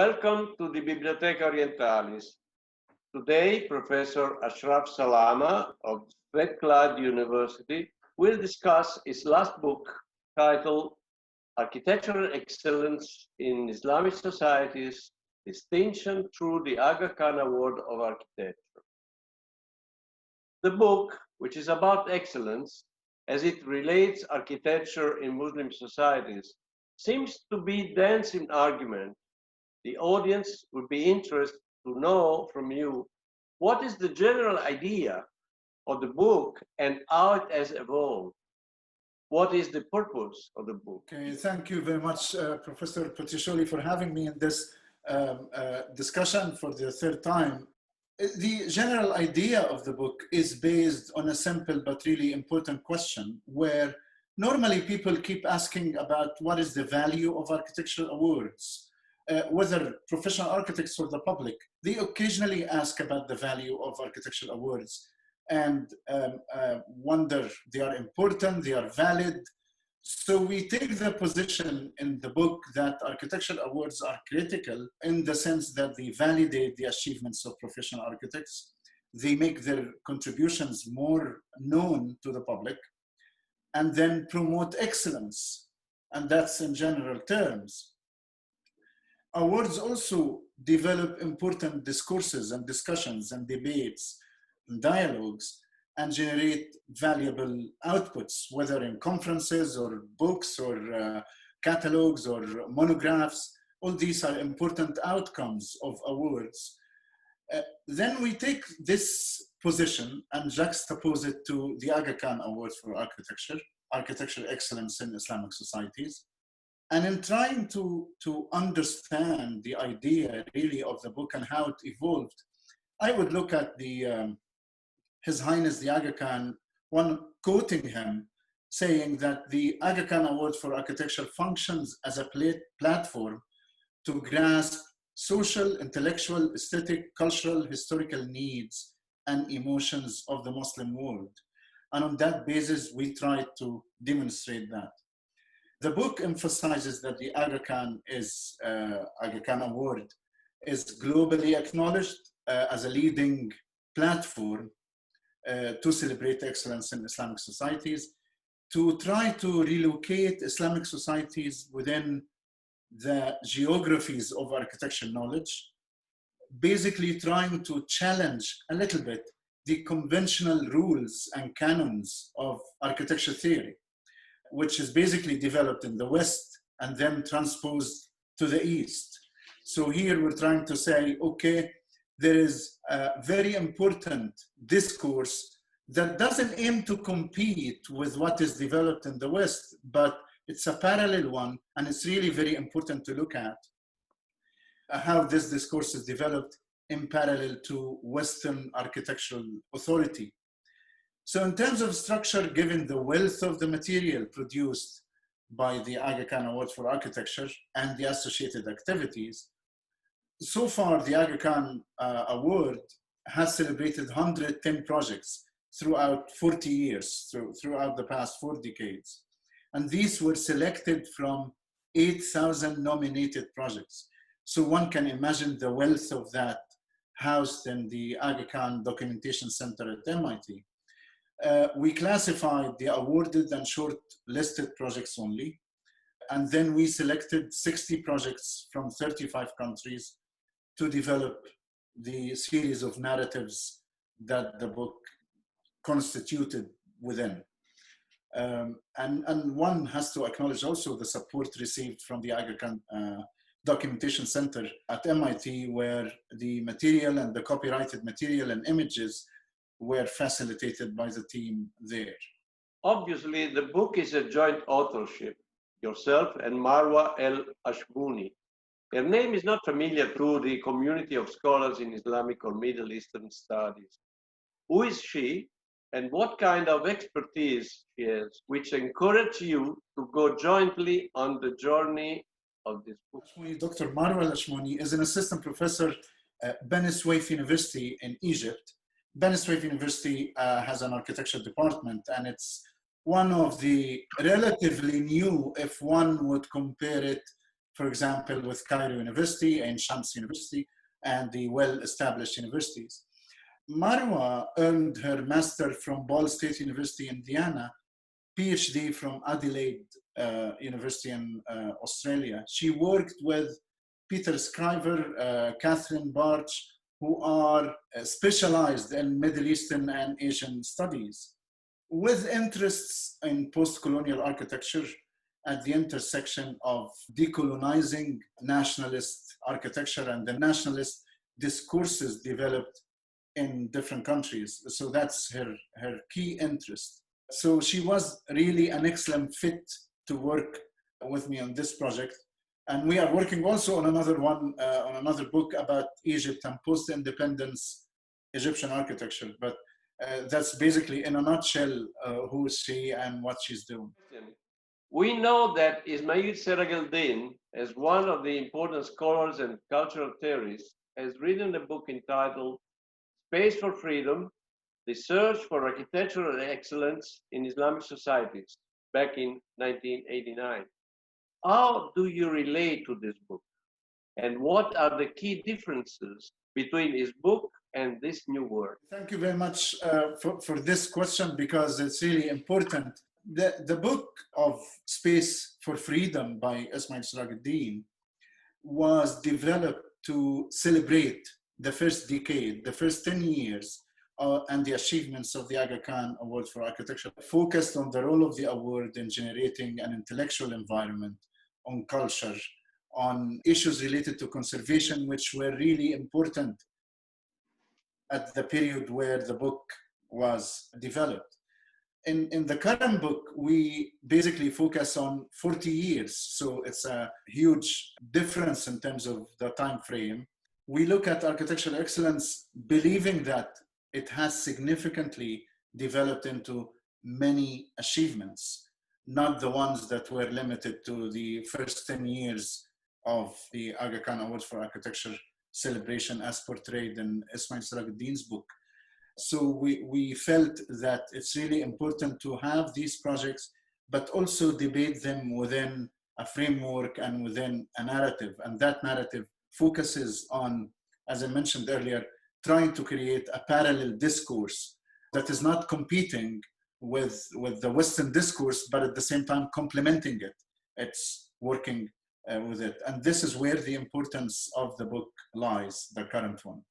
Welcome to the Bibliotheca Orientalis. Today, Professor Ashraf Salama of Strathclyde University will discuss his last book titled Architectural Excellence in Islamic Societies, Distinction through the Aga Khan Award of Architecture. The book, which is about excellence as it relates architecture in Muslim societies, seems to be dense in argument. The audience would be interested to know from you what is the general idea of the book and how it has evolved. What is the purpose of the book? Okay, thank you very much, Professor Potticelli, for having me in this discussion for the third time. The general idea of the book is based on a simple but really important question, where normally people keep asking about what is the value of architectural awards. Whether professional architects or the public, they occasionally ask about the value of architectural awards and wonder they are important, they are valid. So we take the position in the book that architectural awards are critical in the sense that they validate the achievements of professional architects. They make their contributions more known to the public and then promote excellence. And that's in general terms. Awards also develop important discourses and discussions and debates and dialogues and generate valuable outputs, whether in conferences or books or catalogs or monographs. All these are important outcomes of awards. Then we take this position and juxtapose it to the Aga Khan Award for Architecture, Architectural Excellence in Islamic Societies. And in trying to understand the idea really of the book and how it evolved, I would look at His Highness the Aga Khan, one quoting him, saying that the Aga Khan Award for Architecture functions as a platform to grasp social, intellectual, aesthetic, cultural, historical needs and emotions of the Muslim world. And on that basis, we try to demonstrate that. The book emphasizes that the Aga Khan Award is globally acknowledged as a leading platform to celebrate excellence in Islamic societies, to try to relocate Islamic societies within the geographies of architecture knowledge, basically trying to challenge a little bit the conventional rules and canons of architecture theory, which is basically developed in the West and then transposed to the East. So here we're trying to say, okay, there is a very important discourse that doesn't aim to compete with what is developed in the West, but it's a parallel one, and it's really very important to look at how this discourse is developed in parallel to Western architectural authority. So in terms of structure, given the wealth of the material produced by the Aga Khan Award for Architecture and the associated activities, so far the Aga Khan Award has celebrated 110 projects throughout 40 years, throughout the past 4 decades. And these were selected from 8,000 nominated projects. So one can imagine the wealth of that housed in the Aga Khan Documentation Center at MIT. We classified the awarded and short-listed projects only, and then we selected 60 projects from 35 countries to develop the series of narratives that the book constituted within. And one has to acknowledge also the support received from the Aga Khan Documentation Center at MIT, where the material and the copyrighted material and images were facilitated by the team there. Obviously, the book is a joint authorship, yourself and Marwa El Ashbuni. Her name is not familiar to the community of scholars in Islamic or Middle Eastern studies. Who is she, and what kind of expertise she has, which encouraged you to go jointly on the journey of this book? Dr. Marwa El Ashbuni is an assistant professor at Beni Suef University in Egypt. Beni Suef University has an architecture department, and it's one of the relatively new, if one would compare it for example, with Cairo University, Ain Shams University, and the well-established universities. Marwa earned her master from Ball State University in Vienna, PhD from Adelaide University in Australia. She worked with Peter Scriver, Catherine Barch, who are specialized in Middle Eastern and Asian studies, with interests in post-colonial architecture at the intersection of decolonizing nationalist architecture and the nationalist discourses developed in different countries. So that's her key interest. So she was really an excellent fit to work with me on this project. And we are working also on another one, on another book about Egypt and post-independence Egyptian architecture. But that's basically, in a nutshell, who is she and what she's doing. We know that Ismail Serageldin, as one of the important scholars and cultural theorists, has written a book entitled Space for Freedom, The Search for Architectural Excellence in Islamic Societies, back in 1989. How do you relate to this book? And what are the key differences between his book and this new work? Thank you very much for this question, because it's really important. The book of Space for Freedom by Ismail Serageldin was developed to celebrate the first decade, the first 10 years, and the achievements of the Aga Khan Award for Architecture, focused on the role of the award in generating an intellectual environment, on culture, on issues related to conservation, which were really important at the period where the book was developed. In the current book, we basically focus on 40 years. So it's a huge difference in terms of the time frame. We look at architectural excellence, believing that it has significantly developed into many achievements, not the ones that were limited to the first 10 years of the Aga Khan Award for Architecture celebration as portrayed in Ismail Serageldin's book. So we felt that it's really important to have these projects, but also debate them within a framework and within a narrative. And that narrative focuses on, as I mentioned earlier, trying to create a parallel discourse that is not competing with the Western discourse, but at the same time complementing it. It's working with it. And this is where the importance of the book lies, the current one.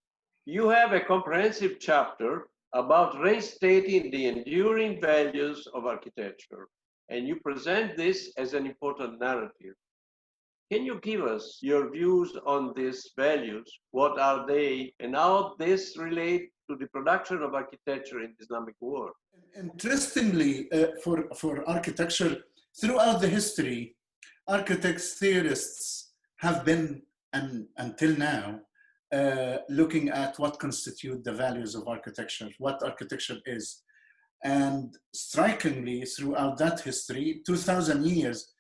You have a comprehensive chapter about restating the enduring values of architecture, and you present this as an important narrative. Can you give us your views on these values? What are they, and how this relate to the production of architecture in the Islamic world? Interestingly, for architecture, throughout the history, architects, theorists have been, and until now, looking at what constitute the values of architecture, what architecture is. And strikingly, throughout that history, 2,000 years,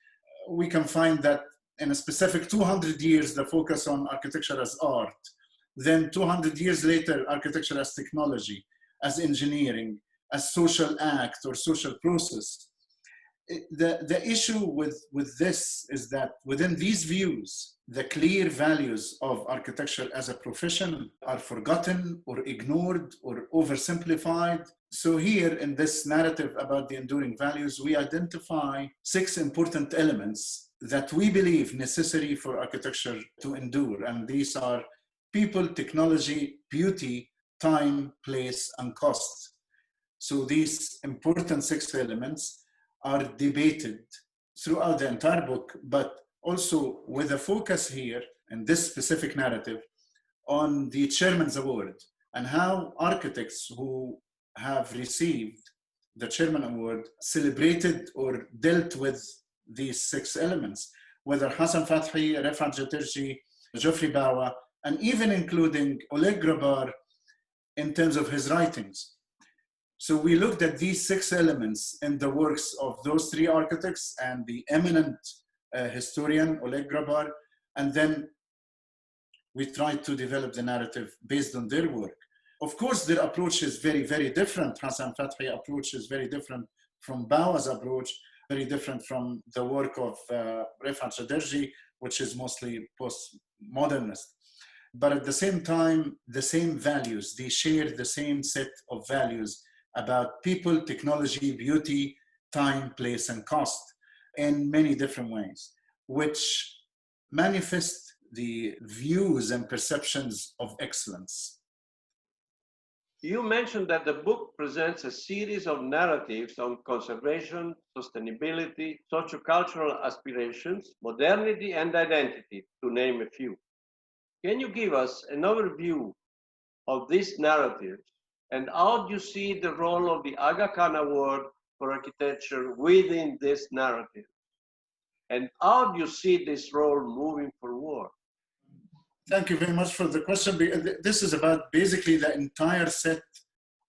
we can find that in a specific 200 years, the focus on architecture as art. Then 200 years later, architecture as technology, as engineering, as social act or social process. The issue with this is that within these views, the clear values of architecture as a profession are forgotten or ignored or oversimplified. So here in this narrative about the enduring values, we identify 6 important elements that we believe necessary for architecture to endure. And these are people, technology, beauty, time, place, and cost. So these important 6 elements are debated throughout the entire book, but also with a focus here in this specific narrative on the Chairman's Award and how architects who have received the Chairman Award celebrated or dealt with these 6 elements, whether Hassan Fathi, Refat Jaterji, Geoffrey Bawa, and even including Oleg Grabar in terms of his writings. So we looked at these 6 elements in the works of those 3 architects and the eminent historian Oleg Grabar, and then we tried to develop the narrative based on their work. Of course, their approach is very, very different. Hassan Fathi's approach is very different from Bawa's approach, very different from the work of Refat Jaderji, which is mostly postmodernist. But at the same time, the same values, they share the same set of values about people, technology, beauty, time, place, and cost in many different ways, which manifest the views and perceptions of excellence. You mentioned that the book presents a series of narratives on conservation, sustainability, socio-cultural aspirations, modernity, and identity, to name a few. Can you give us an overview of these narratives, and how do you see the role of the Aga Khan Award for architecture within this narrative? And how do you see this role moving forward? Thank you very much for the question. This is about basically the entire set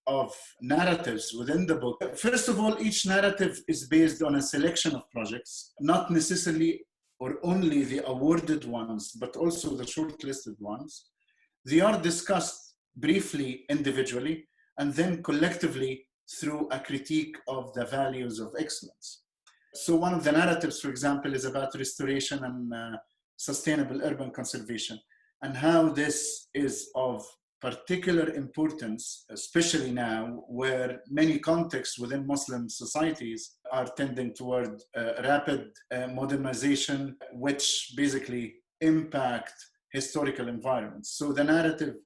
of narratives within the book. First of all, each narrative is based on a selection of projects, not necessarily or only the awarded ones, but also the shortlisted ones. They are discussed briefly individually and then collectively through a critique of the values of excellence. So one of the narratives, for example, is about restoration and sustainable urban conservation, and how this is of particular importance, especially now where many contexts within Muslim societies are tending toward rapid modernization, which basically impact historical environments. So the narrative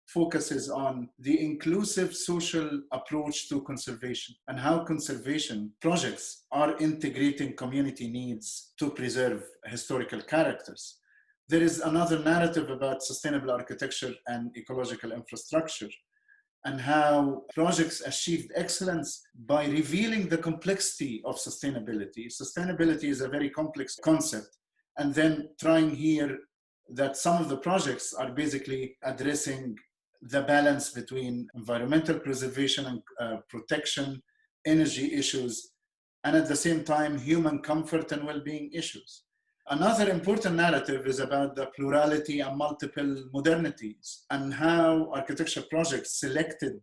focuses on the inclusive social approach to conservation and how conservation projects are integrating community needs to preserve historical characters. There is another narrative about sustainable architecture and ecological infrastructure, and how projects achieved excellence by revealing the complexity of sustainability. Sustainability is a very complex concept, and then trying here that some of the projects are basically addressing the balance between environmental preservation and protection, energy issues, and at the same time, human comfort and well-being issues. Another important narrative is about the plurality and multiple modernities, and how architecture projects selected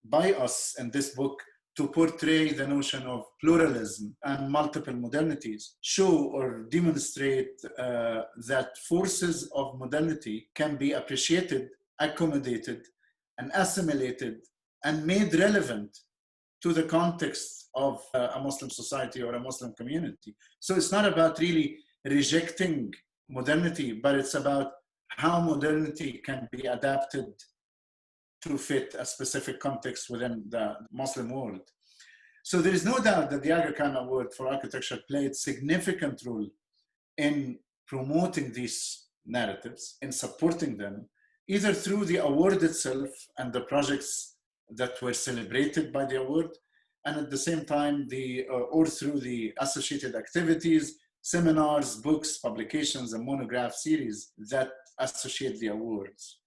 by us in this book to portray the notion of pluralism and multiple modernities show or demonstrate that forces of modernity can be appreciated, accommodated, and assimilated, and made relevant to the context of a Muslim society or a Muslim community. So it's not about really rejecting modernity, but it's about how modernity can be adapted to fit a specific context within the Muslim world. So there is no doubt that the Aga Khan Award for Architecture played a significant role in promoting these narratives, in supporting them, either through the award itself and the projects that were celebrated by the award, and at the same time, or through the associated activities, seminars, books, publications, and monograph series that associate the awards.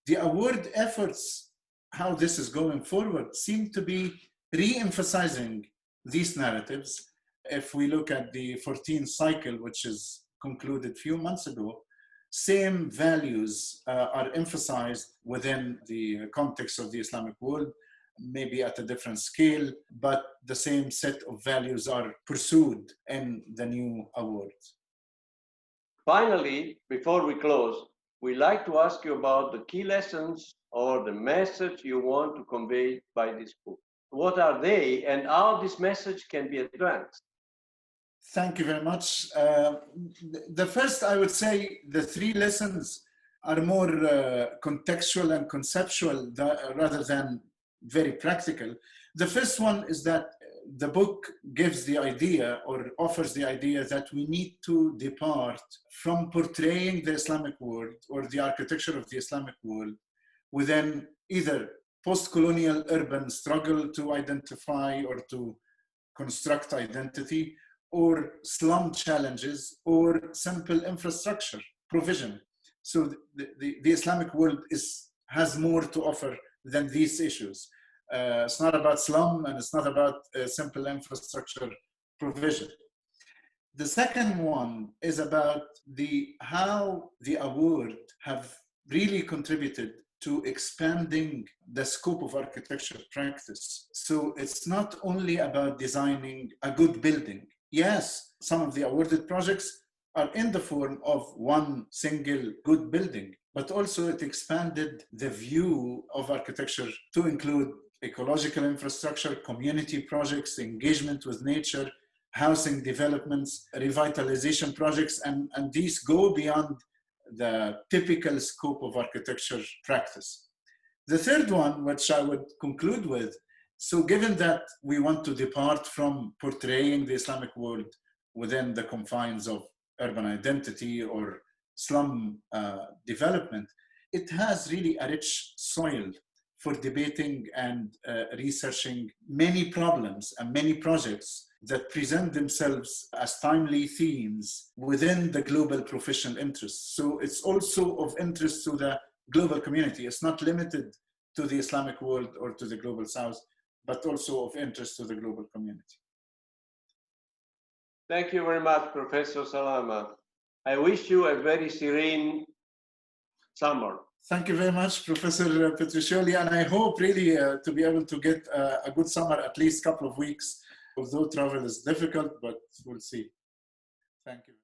The award efforts, how this is going forward, seem to be re-emphasizing these narratives. If we look at the 14th cycle, which is concluded a few months ago, same values are emphasized within the context of the Islamic world, maybe at a different scale, but the same set of values are pursued in the new awards. Finally, before we close, we'd like to ask you about the key lessons or the message you want to convey by this book. What are they, and how this message can be advanced? Thank you very much. The first, I would say, the three lessons are more contextual and conceptual rather than very practical. The first one is that the book gives the idea or offers the idea that we need to depart from portraying the Islamic world or the architecture of the Islamic world within either post-colonial urban struggle to identify or to construct identity, or slum challenges, or simple infrastructure provision. So the Islamic world has more to offer than these issues. It's not about slum, and it's not about simple infrastructure provision. The second one is about how the award have really contributed to expanding the scope of architecture practice. So it's not only about designing a good building. Yes, some of the awarded projects are in the form of one single good building, but also it expanded the view of architecture to include ecological infrastructure, community projects, engagement with nature, housing developments, revitalization projects, and these go beyond the typical scope of architecture practice. The third one, which I would conclude with, so given that we want to depart from portraying the Islamic world within the confines of urban identity or slum development, it has really a rich soil for debating and researching many problems and many projects that present themselves as timely themes within the global professional interests. So it's also of interest to the global community. It's not limited to the Islamic world or to the global South, but also of interest to the global community. Thank you very much, Professor Salama. I wish you a very serene summer. Thank you very much, Professor Petruccioli, and I hope really to be able to get a good summer, at least a couple of weeks, although travel is difficult, but we'll see. Thank you.